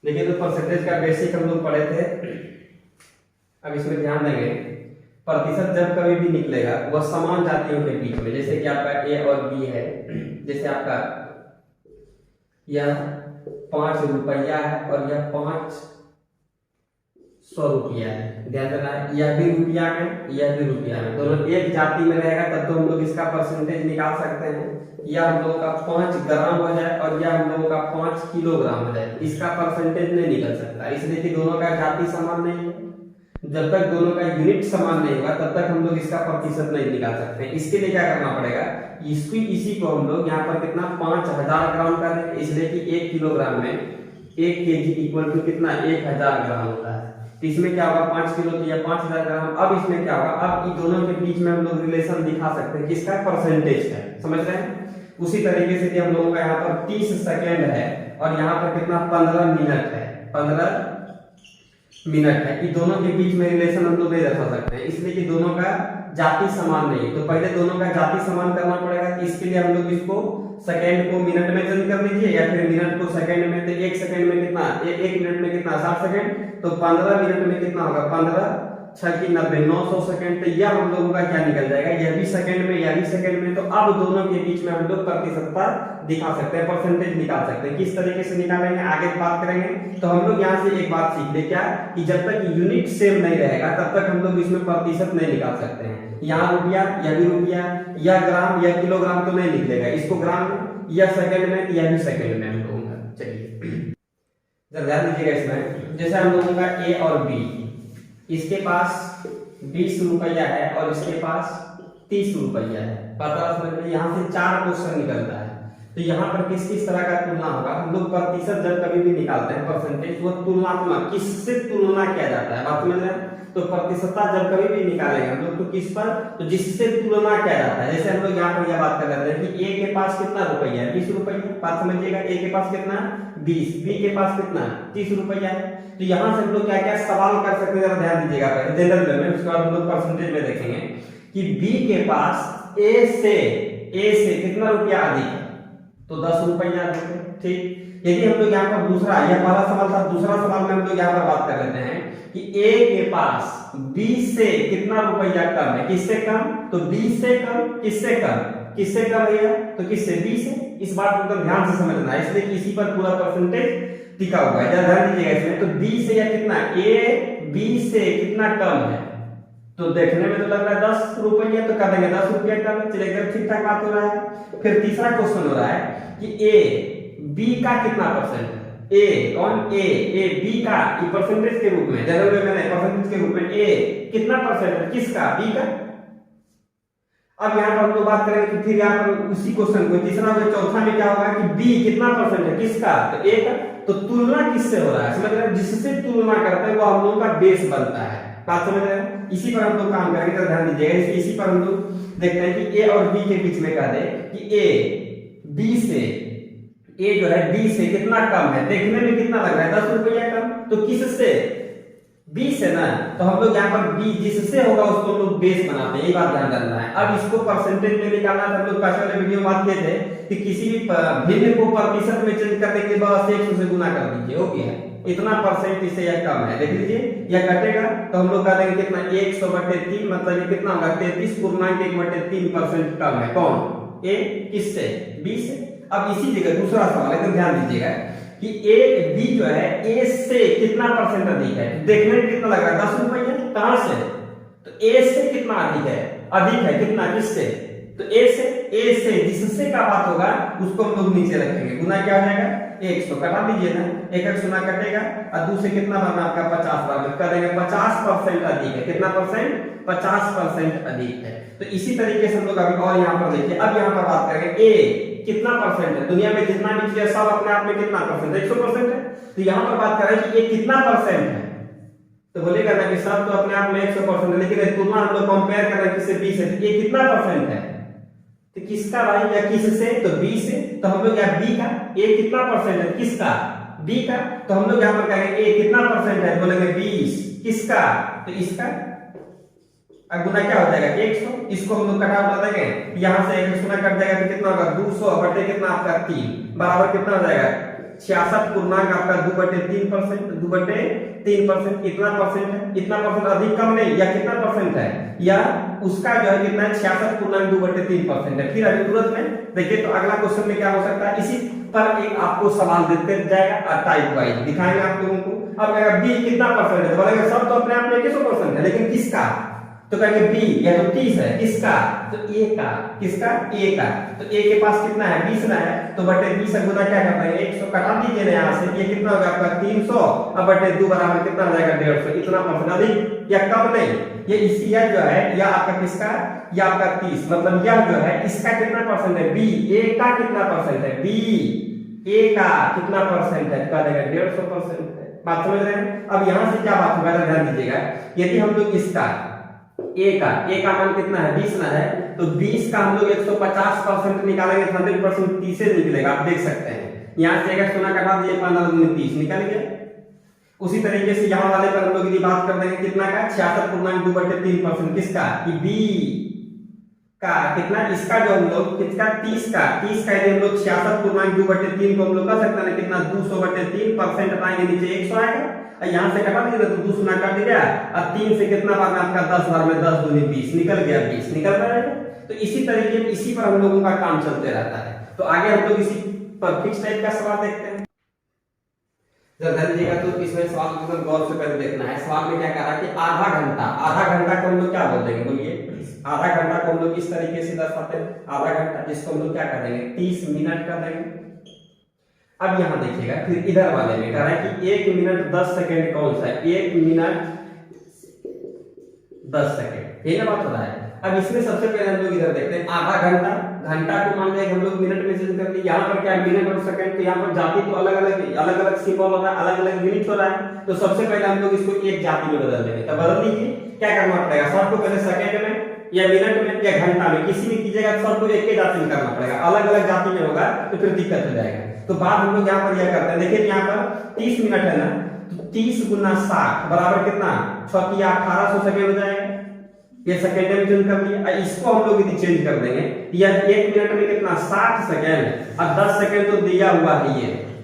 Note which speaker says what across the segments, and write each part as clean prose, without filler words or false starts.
Speaker 1: देखिए तो परसेंटेज का बेसिक हम लोग पढ़े थे। अब इसमें ध्यान देंगे, प्रतिशत जब कभी भी निकलेगा वह समान जातियों के बीच में, जैसे कि आपका ए और बी है, जैसे आपका यह 5 रुपया है और यह 500 रुपया है। ध्यान देना, यह भी रुपया में, यह भी रुपया में, दोनों एक जाति में रहेगा तब तो हम लोग इसका परसेंटेज निकाल सकते हैं। यह हम लोगों का 5 ग्राम हो जाए और यह हम लोगों का 5 किलोग्राम हो जाए, इसका परसेंटेज नहीं निकल सकता, इसलिए कि दोनों का जाति समान नहीं है। जब तक दोनों का यूनिट समान नहीं होगा तब तक हम लोग इसका प्रतिशत नहीं निकाल सकते। इसके लिए क्या करना पड़ेगा, इसी को हम लोग यहाँ पर कितना 5000 ग्राम कर देंगे, इसलिए कि 1 किलोग्राम में 1 केजी इक्वल टू कितना 1000 ग्राम होता है। तो इसमें क्या होगा 5 किलो तो यह 5000 ग्राम। अब इसमें क्या होगा, अब इन दोनों के बीच में हम लोग रिलेशन दिखा सकते हैं किसका परसेंटेज है, समझ रहे हैं। उसी तरीके से कि हम लोगों का यहाँ पर 30 सेकेंड है और यहाँ पर कितना 15 मिनट है, 15 मिनट है। इन दोनों के बीच में रिलेशन हम लोग नहीं दर्शा सकते हैं, इसलिए कि दोनों का जाति समान नहीं है। तो पहले दोनों का जाति समान करना पड़ेगा। इसके लिए हम लोग इसको सेकंड को मिनट में चेंज कर दीजिए या फिर मिनट को सेकंड में। तो 1 सेकंड में कितना, 1 मिनट में कितना 60 सेकंड, तो 15 मिनट में कितना होगा 15 6 की 90, 900 सेकंड। तो यह हम लोगों का क्या निकल जाएगा, यह भी सेकंड में, यह भी सेकंड में। तो अब दोनों के बीच में हम लोग प्रतिशतता दिखा सकते हैं, परसेंटेज निकाल सकते हैं। किस तरीके से निकालेंगे आगे बात करेंगे। तो हम लोग यहाँ से एक बात सीख ले, क्या कि जब तक यूनिट सेम नहीं रहेगा तब तक हम लोग इसमें प्रतिशत नहीं निकाल सकते हैं। यहाँ रुपया, यह भी रुपया, यह ग्राम, यह किलोग्राम तो नहीं निकलेगा, इसको ग्राम में, यह सेकंड में, यह भी सेकंड में हम लोगों का। चलिए जरा ध्यान दीजिएगा इसमें, जैसे हम लोगों का ए और बी, इसके पास 20 रुपया है और इसके पास 30 रुपया है। पता समझ, यहाँ से 4 क्वेश्चन निकलता है। तो यहाँ पर किस किस तरह का तुलना होगा, हम लोग प्रतिशत जब कभी भी निकालते हैं परसेंटेज, वो तुलनात्मक, किससे तुलना किया जाता है, बात समझ रहे हैं। तो प्रतिशतता जब कभी भी निकालेंगे हम लोग तो किस पर, तो जिससे तुलना किया जाता है। जैसे हम लोग यहाँ पर यह बात कर रहे हैं कि ए के पास कितना रुपया है, 20 रुपया। बात समझिएगा, ए के पास कितना 20, बी के पास कितना 30 रुपया है। तो यहाँ से हम लोग क्या क्या सवाल कर सकते हैं, जरा ध्यान दीजिएगा पहले जनरल में, उसके बाद हम लोग परसेंटेज में देखेंगे कि बी के पास ए से कितना रुपया अधिक है, तो 10 रुपया अधिक है। ठीक, यदि हम लोग यहाँ पर दूसरा, यह पहला सवाल था, दूसरा सवाल में हम लोग यहाँ पर बात कर लेते हैं कि ए के पास बी से कितना रुपया कम है, किससे कम, तो बी से कम, किससे कम, किससे कम है, तो किससे, बी से। इस बात को ध्यान से समझना है, इसलिए कि इसी पर पूरा परसेंटेज टिका हुआ है। ध्यान दीजिएगा इसमें, तो बी से या कितना, ए बी से कितना कम है, तो देखने में तो लग रहा है 10 रुपया, तो कर देंगे 10 रुपया कम। चलिए एकदम ठीक ठाक बात हो रहा है। फिर तीसरा क्वेश्चन हो रहा है कि ए बी का कितना परसेंट है, ए कौन, ए बी का परसेंटेज के रूप में, जनरल में मैंने परसेंटेज के रूप में ए कितना परसेंट है, किसका, बी का। अब यहाँ पर हम लोग बात करेंगे कि फिर यहाँ पर उसी क्वेश्चन को तीसरा में, चौथा में क्या होगा कि बी कितना परसेंट है, किसका, तो ए का। तो तुलना किससे हो रहा है, समझ रहे हैं, जिससे तुलना करते हैं वो हम लोगों का बेस बनता है। बात समझ रहे हैं, इसी पर हम लोग काम करेंगे, तो ध्यान दीजिएगा। इसी पर हम लोग देखते हैं कि ए और बी के बीच में कह दे कि ए बी से, ए जो है बी से कितना कम है, देखने में कितना लग रहा है 10 रुपया कम, तो किससे, बी से ना। तो हम लोग यहाँ पर बी जिससे होगा उसको हम लोग बेस बनाते हैं, ये बात ध्यान रखना है। अब इसको परसेंटेज में निकालना है, हम लोग पहले वीडियो में बात किए थे कि किसी भी भिन्न को प्रतिशत में चेंज करने के बाद 100 से गुना कर दीजिए, हो गया, इतना परसेंट इससे यह कम है। देख लीजिए यह कटेगा तो हम लोग कह देंगे कितना 100/3, मतलब ये कितना होगा 33.1/3% कम है। कौन, ए, किससे, बी से। अब इसी जगह दूसरा सवाल है, तो ध्यान दीजिएगा कि ए बी जो है ए से कितना परसेंट अधिक है, देखने में कितना लग रहा है 10 रुपया, कहां से, तो ए से कितना अधिक है कितना, किससे, तो ए से जिससे का बात होगा उसको हम लोग नीचे रखेंगे, गुना क्या हो जाएगा 100, कटा दीजिए ना, 1 गुना कटेगा और 2 से कितना बना आपका 50 बराबर, कर देंगे 50% अधिक है, कितना परसेंट, 50% अधिक है। तो इसी तरीके से हम लोग अभी और यहाँ पर देखिए, अब यहाँ पर बात करेंगे ए कितना परसेंट है, दुनिया में जितना भी चीज सब अपने आप में कितना परसेंट, 100% है। तो यहाँ पर बात कर रहे हैं कि ये कितना परसेंट है, तो बोलेगा ना कि सब तो अपने आप में 100% है, लेकिन तुलना हम लोग कंपेयर कर रहे हैं किससे, बी से, ये कितना परसेंट है, तो किसका भाई, या किससे, तो बी से। तो हम लोग यहाँ बी का, ए कितना परसेंट है, किसका, बी का। तो हम लोग यहाँ पर कहेंगे ए कितना परसेंट है, बोलेंगे 20, किसका, तो इसका। अब गुना क्या हो जाएगा 100, इसको हम लोग कटा उठा देंगे, यहाँ से 1 गुना कट जाएगा तो कितना होगा 200 बटे कितना आपका 3 बराबर कितना हो जाएगा 66 पूर्णांक आपका 2/3%, 2/3% इतना परसेंट है, इतना परसेंट अधिक कम नहीं, या कितना परसेंट है, या उसका जो है कितना है 66 पूर्णांक 2/3% है। फिर अभी तुरंत में देखिए तो अगला क्वेश्चन में क्या हो सकता है, इसी पर एक आपको सवाल देते जाएगा टाइप वाइज दिखाएंगे आप लोगों को। अब अगर बी कितना परसेंट है तो बोलेंगे सब तो अपने आप में 100% है, लेकिन किसका, तो कहेंगे बी या तो 30 है, किसका, तो ए का, किसका, ए का, तो ए के पास कितना है 20 ना है, तो बटे 20 से गुना क्या करते हैं 100 कटा दीजिए ना यहाँ से, ये कितना होगा आपका 300 और बटे 2 बराबर कितना हो जाएगा 150, इतना परसेंट अधिक या कम नहीं, ये इसी यह जो है या आपका किसका, या आपका 30, मतलब यह जो है इसका कितना परसेंट है बी, ए का कितना परसेंट है बी, ए का कितना परसेंट है, कह देगा 150% है। बात समझ रहे हैं। अब यहाँ से क्या बात होगा ध्यान दीजिएगा, यदि हम लोग इसका ए का मान कितना है 20 ना है, तो 20 का हम लोग 150% निकालेंगे, 100% 30 से निकलेगा, आप देख सकते हैं। यहाँ से अगर सोना कटा दिए 15 दूनी 30 निकल गया। उसी तरीके से यहाँ वाले पर हम लोग यदि बात कर देंगे कितना का 66 पूर्णांक 2/3%, किसका, बी का कितना, इसका जो हम लोग किसका 30 का यदि हम लोग 66 पूर्णांक 2/3 को हम लोग कर सकते हैं कितना 200/3% पाएंगे, नीचे 100 आएगा, यहाँ से कटा दीजिए तो 2 सुना काट दिया, और 3 से कितना बार आपका 10 बार में 10 दूनी 20 निकल गया, 20 निकल रहा है। तो इसी तरीके इसी पर हम लोगों का काम चलते रहता है। तो आगे हम लोग इसी पर फिक्स टाइप का सवाल देखते हैं। जब ध्यान दीजिएगा तो इसमें सवाल को गौर से पहले देखना है। सवाल में क्या कह रहा है कि आधा घंटा को हम लोग क्या बोल देंगे, बोलिए आधा घंटा को हम लोग इस तरीके से दर्शाते हैं, आधा घंटा जिसको हम लोग क्या कर देंगे 30 मिनट कर देंगे। अब यहां देखिएगा फिर इधर वाले में कह रहा है कि 1 मिनट 10 सेकंड कौन सा है, 1 मिनट 10 सेकंड, ये ना बात हो रहा है। अब इसमें सबसे पहले हम लोग इधर देखते हैं आधा घंटा को मान लिया हम लोग मिनट में चेंज कर दिए, यहाँ पर क्या है मिनट और सेकंड, तो यहाँ पर जाति तो अलग अलग सिंबल हो रहा है, अलग अलग यूनिट हो रहा है, तो सबसे पहले हम लोग इसको एक जाति में बदल देंगे। तो बदल दीजिए, क्या करना पड़ेगा, सब को पहले सेकंड में या मिनट में या घंटा में किसी भी कीजिएगा, सबको एक ही जाति में करना पड़ेगा, अलग अलग जाति में होगा तो फिर दिक्कत हो जाएगा। तो बात हम लोग यहाँ पर यह करते हैं, देखिए यहाँ पर 30 मिनट है ना, तो 30 गुना 60 बराबर कितना 6 या 1800 सेकंड हो जाएगा, ये सेकंड में चेंज कर दिया। इसको हम लोग यदि चेंज कर देंगे, यह 1 मिनट में कितना 60 सेकंड और 10 सेकंड तो दिया हुआ है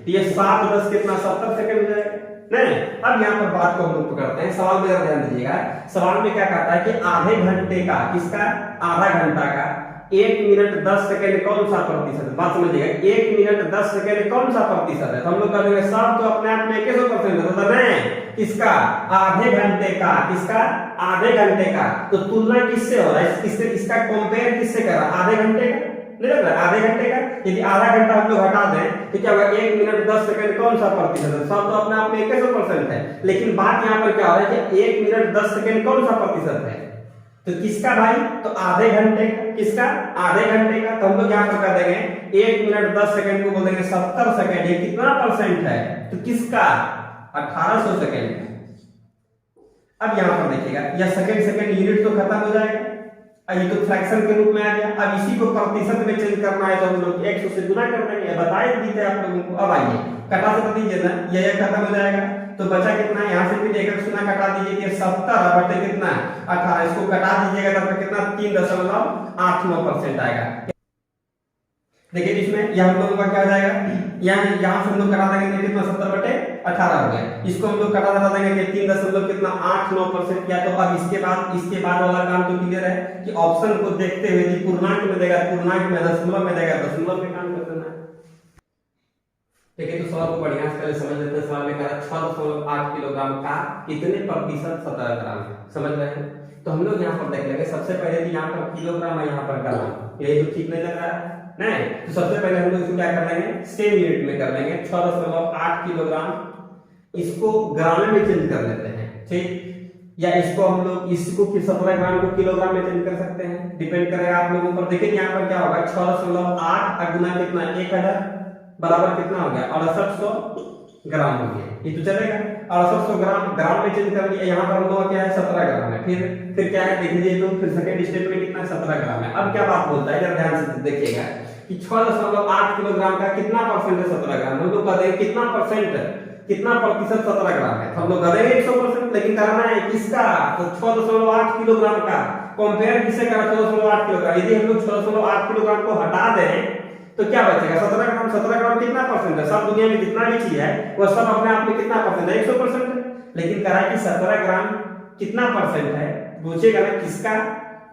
Speaker 1: ये 7 10 कितना 70 सेकंड हो जाएगा नहीं। अब यहाँ पर बात को हम लोग पकड़ते हैं, सवाल में ध्यान दीजिएगा। सवाल में क्या कहता है कि आधे घंटे का, किसका, आधा घंटा का 1 मिनट 10 सेकंड कौन सा प्रतिशत है, बात समझिएगा 1 मिनट 10 सेकंड कौन सा प्रतिशत है, तो हम लोग कह देंगे सब तो अपने आप में 100% है, मतलब नहीं किसका, आधे घंटे का, किसका, आधे घंटे का, तो तुलना किससे हो रहा है, किससे, इसका कंपेयर किससे कर रहा है, आधे घंटे का नहीं लग रहा है, आधे घंटे का। यदि आधा घंटा हम लोग हटा दें तो क्या होगा 1 मिनट 10 सेकंड कौन सा प्रतिशत है, सब तो अपने आप में 100% है, लेकिन बात यहाँ पर क्या हो रहा है कि 1 मिनट 10 सेकंड कौन सा प्रतिशत है, तो किसका भाई, तो आधे घंटे का, किसका, आधे घंटे का। तो हम लोग यहाँ पर कर देंगे 1 मिनट 10 सेकंड को बोल देंगे 70 सेकंड, ये कितना परसेंट है, तो किसका 1800 सेकंड। अब यहाँ पर देखिएगा यह सेकंड यूनिट तो खत्म हो जाएगा, ये तो फ्रैक्शन के रूप में आ गया। अब इसी को प्रतिशत में चेंज करना है तो हम लोग 100 से गुना कर देंगे, बताए दी थे आप लोगों को। अब आइए कटा से दीजिए ना, यह खत्म हो जाएगा, तो बचा कितना, यहाँ से फिर 1 सुना कटा दीजिए, 70 बटे कितना 18, इसको कटा दीजिएगा तब कितना 3.89% आएगा। देखिए इसमें यह हम लोगों का क्या हो जाएगा, यहाँ से हम लोग कटा देंगे कितना 70/18 हो गया, इसको हम लोग कटा देंगे 3.89%। क्या तो अब इसके बाद वाला काम तो क्लियर है कि ऑप्शन को देखते हुए पूर्णांक में देगा पूर्णांक में, दशमलव में देगा दशमलव में काम कर देना है। ठीक है, तो सवाल को बढ़िया से पहले समझ लेते हैं। सवाल में कह रहा है 6.8 किलोग्राम का कितने प्रतिशत 17 ग्राम है, समझ रहे हैं। तो हम लोग यहाँ पर देख लेंगे, सबसे पहले तो यहाँ पर किलोग्राम है, यहाँ पर ग्राम, ये तो ठीक नहीं लग रहा है नहीं, तो सबसे पहले हम लोग इसको क्या कर लेंगे, सेम यूनिट में कर लेंगे। 6.8 किलोग्राम, इसको ग्राम में चेंज कर लेते हैं, ठीक, या इसको हम लोग इसको 17 ग्राम को किलोग्राम में चेंज कर सकते हैं, डिपेंड करेगा आप लोगों पर। देखिए यहाँ पर क्या होगा 6.8 गुना कितना 1000 बराबर कितना हो गया 6800 ग्राम हो गया, ये तो चलेगा। 6800 ग्राम में चेंज कर दिया, यहाँ पर हम लोग क्या है 17 ग्राम है, फिर क्या है देख लीजिए, तो फिर सेकंड स्टेप में कितना 17 ग्राम है। अब क्या बात बोलता है, जरा ध्यान से देखिएगा कि 6.8 किलोग्राम का कितना परसेंट है 17 ग्राम, हम लोग कहते हैं कितना परसेंट, कितना प्रतिशत 17 ग्राम है, तो हम लोग करेंगे 100%, लेकिन करना है किसका, तो 6.8 किलोग्राम का कंपेयर किससे करा 6.8 किलोग्राम। यदि हम लोग 6.8 किलोग्राम को हटा दें तो क्या बचेगा 17 ग्राम। 17 ग्राम कितना परसेंट है? सब दुनिया में जितना भी चीज है वो सब अपने आप में कितना परसेंट है? 100% है। लेकिन कहा कि 17 ग्राम कितना परसेंट है, पूछेगा ना किसका,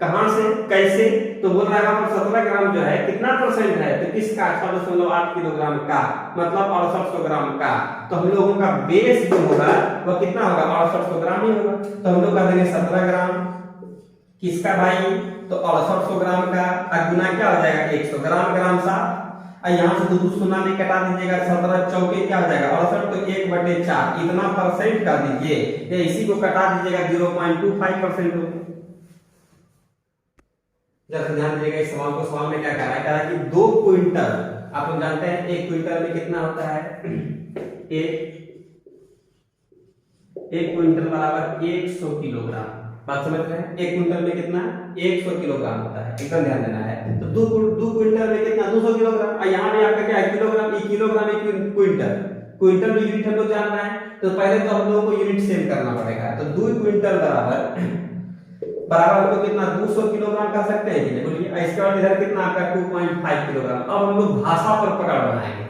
Speaker 1: कहां से, कैसे, तो बोल रहा है वहां पर 17 ग्राम जो है कितना परसेंट है, तो किसका? 6.8 किलोग्राम का, मतलब 6800 ग्राम का। तो हम लोगों का बेस जो होगा वो कितना होगा? 6800 ग्राम ही होगा। तो हम लोग कर देंगे 17 ग्राम किसका भाई? तो 6800 ग्राम का, गुना क्या हो जाएगा? 100 ग्राम। ग्राम 7, और यहाँ से दो सुना में कटा दीजिएगा, 17 चौके क्या हो जाएगा? 68, तो 1/4 इतना परसेंट कर दीजिए, या इसी को कटा दीजिएगा 0.25% हो। जरा ध्यान दीजिएगा इस सवाल को। सवाल में क्या कह रहा है? कह रहा है कि 2 क्विंटल, आप लोग जानते हैं 1 क्विंटल में कितना होता है? एक क्विंटल बराबर 100 किलोग्राम। बात समझ रहे हैं? 1 क्विंटल में कितना? 100 किलोग्राम होता है, एकदम ध्यान देना है। तो 2 क्विंटल में कितना? 200 किलोग्राम। और यहाँ पे आपका क्या है? किलोग्राम। ये किलोग्राम, एक क्विंटल। क्विंटल में यूनिट हम लोग जान रहे हैं, तो पहले तो हम लोगों को यूनिट सेम करना पड़ेगा। तो 2 क्विंटल बराबर हम लोग कितना? 200 किलोग्राम कर सकते हैं कि बोलिए। इसके बाद इधर कितना आपका? 2.5 किलोग्राम। अब हम लोग भाषा पर पकड़ बनाएंगे।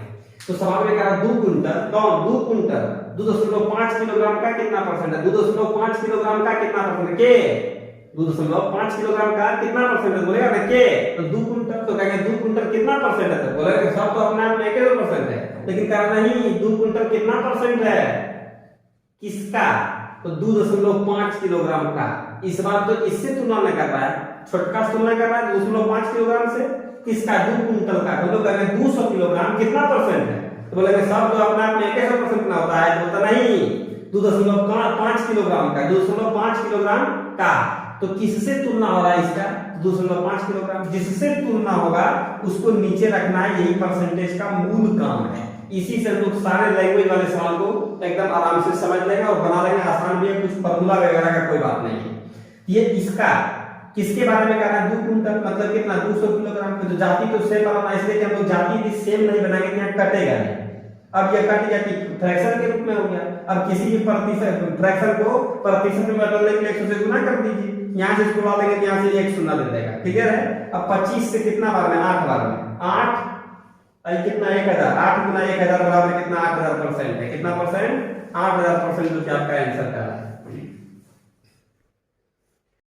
Speaker 1: तो सवाल में कहा 2 क्विंटल, कौन? 2 क्विंटल 2.5 किलोग्राम का कितना परसेंट है? 2.5 किलोग्राम का कितना परसेंट? के 2.5 किलोग्राम का कितना परसेंट है? बोलेगा ना के। तो 2 क्विंटल, तो कहेंगे 2 क्विंटल कितना परसेंट है? तो बोलेगा सब तो अपने आप में 1% है, लेकिन कहना नहीं 2 क्विंटल कितना परसेंट है? किसका? तो 2.5 किलोग्राम का। इस बार तो इससे तुलना न कर रहा है, छोटका से तुलना कर रहा है 2.5 किलोग्राम से। किसका? 2 क्विंटल का। तो लोग कहेंगे 200 किलोग्राम कितना परसेंट है? तो बोलेंगे सब तो अपने आप में 1% ना होता है, तो होता नहीं 2.5 किलोग्राम का। 2.5 किलोग्राम का, तो किससे तुलना हो रहा है इसका? 2.5 किलोग्राम। जिससे तुलना होगा उसको नीचे रखना है, यही परसेंटेज का मूल काम है। इसी से लोग सारे लैंग्वेज वाले सवाल को एकदम आराम से समझ लेंगे और बना लेंगे। आसान भी है, कुछ फॉर्मूला वगैरह का कोई बात नहीं है। ये इसका किसके बारे में कह रहा है? 2 क्विंटल मतलब कितना? 200 किलोग्राम। तो जाति तो सेम बनाना, इसलिए कि हम लोग जाति भी सेम नहीं बनाएंगे, यहाँ कटेगा नहीं। अब यह कट गया कि फ्रैक्शन के रूप में हो गया। अब किसी भी प्रतिशत फ्रैक्शन को प्रतिशत में बदलने के लिए 100 से गुना कर दीजिए। यहाँ से इसको ला देंगे तो यहाँ से 1 शून्य दे देगा, ठीक है। अब 25 से कितना बार में? 8 बार में 8, कितना? 1000। 8 गुना 1000 बराबर कितना? 8000% है। कितना परसेंट? 8000% जो कि आपका आंसर का है।